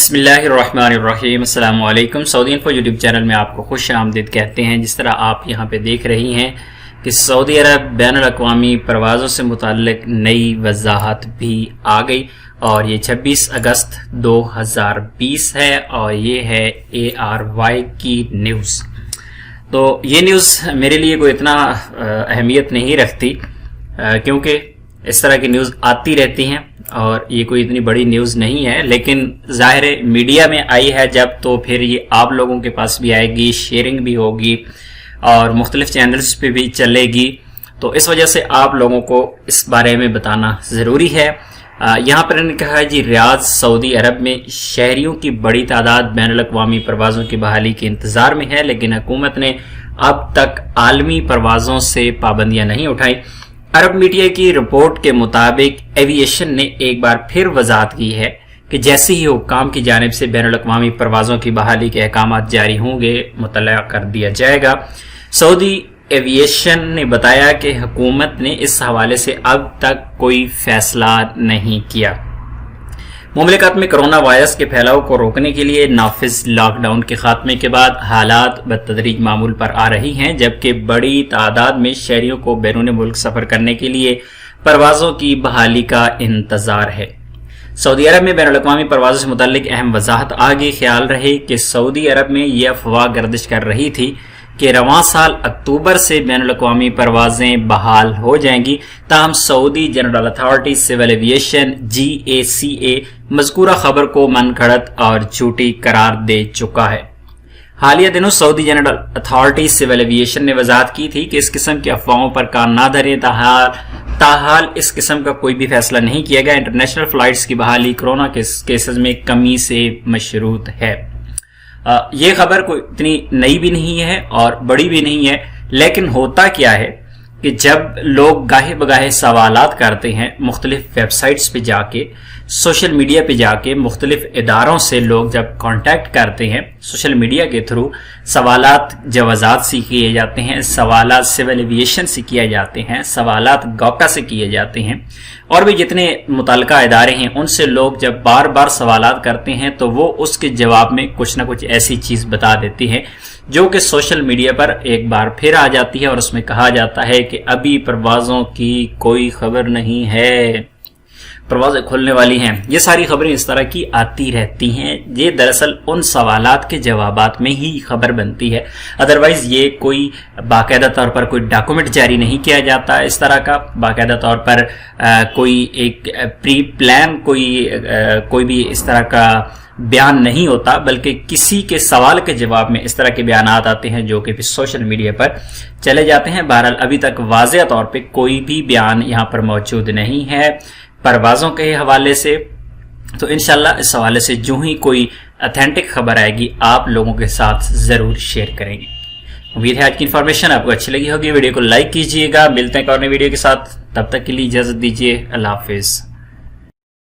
بسم اللہ الرحمن الرحیم۔ السلام علیکم۔ سعودی انفو یوٹیوب چینل میں آپ کو خوش آمدید کہتے ہیں۔ جس طرح آپ یہاں پہ دیکھ رہی ہیں کہ سعودی عرب بین الاقوامی پروازوں سے متعلق نئی وضاحت بھی آ گئی، اور یہ 26 اگست 2020 ہے، اور یہ ہے ARY کی نیوز۔ تو یہ نیوز میرے لیے کوئی اتنا اہمیت نہیں رکھتی، کیونکہ اس طرح کی نیوز آتی رہتی ہیں اور یہ کوئی اتنی بڑی نیوز نہیں ہے، لیکن ظاہر میڈیا میں آئی ہے جب، تو پھر یہ آپ لوگوں کے پاس بھی آئے گی، شیئرنگ بھی ہوگی اور مختلف چینلز پہ بھی چلے گی، تو اس وجہ سے آپ لوگوں کو اس بارے میں بتانا ضروری ہے۔ یہاں پر انہوں نے کہا ہے جی ریاض سعودی عرب میں شہریوں کی بڑی تعداد بین الاقوامی پروازوں کی بحالی کے انتظار میں ہے، لیکن حکومت نے اب تک عالمی پروازوں سے پابندیاں نہیں اٹھائیں۔ عرب میڈیا کی رپورٹ کے مطابق ایویشن نے ایک بار پھر وضاحت کی ہے کہ جیسے ہی حکام کی جانب سے بین الاقوامی پروازوں کی بحالی کے احکامات جاری ہوں گے، مطلع کر دیا جائے گا۔ سعودی ایویشن نے بتایا کہ حکومت نے اس حوالے سے اب تک کوئی فیصلہ نہیں کیا۔ مملکت میں کرونا وائرس کے پھیلاؤ کو روکنے کے لیے نافذ لاک ڈاؤن کے خاتمے کے بعد حالات بتدریج معمول پر آ رہی ہیں، جبکہ بڑی تعداد میں شہریوں کو بیرون ملک سفر کرنے کے لیے پروازوں کی بحالی کا انتظار ہے۔ سعودی عرب میں بین الاقوامی پروازوں سے متعلق اہم وضاحت آگے خیال رہے کہ سعودی عرب میں یہ افواہ گردش کر رہی تھی کہ رواں سال اکتوبر سے بین الاقوامی پروازیں بحال ہو جائیں گی، تاہم سعودی general authority civil aviation GACA مذکورہ خبر کو من گھڑت اور جھوٹی قرار دے چکا ہے۔ حالیہ دنوں سعودی جنرل اتھارٹی سول ایویشن نے وضاحت کی تھی کہ اس قسم کی افواہوں پر کان نہ دھریں، تاحال اس قسم کا کوئی بھی فیصلہ نہیں کیا گیا۔ انٹرنیشنل فلائٹس کی بحالی کورونا کیسز میں کمی سے مشروط ہے۔ یہ خبر کوئی اتنی نئی بھی نہیں ہے اور بڑی بھی نہیں ہے، لیکن ہوتا کیا ہے کہ جب لوگ گاہے بگاہے سوالات کرتے ہیں، مختلف ویب سائٹس پہ جا کے، سوشل میڈیا پہ جا کے، مختلف اداروں سے لوگ جب کانٹیکٹ کرتے ہیں سوشل میڈیا کے تھرو، سوالات جوازات سے کیے جاتے ہیں، سوالات سول ایویشن سے کیے جاتے ہیں، سوالات گوکا سے کیے جاتے ہیں، اور بھی جتنے متعلقہ ادارے ہیں ان سے لوگ جب بار بار سوالات کرتے ہیں تو وہ اس کے جواب میں کچھ نہ کچھ ایسی چیز بتا دیتی ہے جو کہ سوشل میڈیا پر ایک بار پھر آ جاتی ہے، اور اس میں کہا جاتا ہے کہ ابھی پروازوں کی کوئی خبر نہیں ہے، پروازیں کھلنے والی ہیں۔ یہ ساری خبریں اس طرح کی آتی رہتی ہیں، یہ دراصل ان سوالات کے جوابات میں ہی خبر بنتی ہے، ادروائز یہ کوئی باقاعدہ طور پر کوئی ڈاکومنٹ جاری نہیں کیا جاتا اس طرح کا، باقاعدہ طور پر کوئی ایک پری پلان کوئی بھی اس طرح کا بیان نہیں ہوتا، بلکہ کسی کے سوال کے جواب میں اس طرح کے بیانات آتے ہیں جو کہ سوشل میڈیا پر چلے جاتے ہیں۔ بہرحال ابھی تک واضح طور پہ کوئی بھی بیان یہاں پر موجود نہیں ہے پروازوں کے حوالے سے، تو انشاءاللہ اس حوالے سے جو ہی کوئی اتھینٹک خبر آئے گی آپ لوگوں کے ساتھ ضرور شیئر کریں گے۔ امید ہے آج کی انفارمیشن آپ کو اچھی لگی ہوگی، ویڈیو کو لائک کیجئے گا۔ ملتے ہیں ایک اور نئی ویڈیو کے ساتھ، تب تک کے لیے اجازت دیجیے، اللہ حافظ۔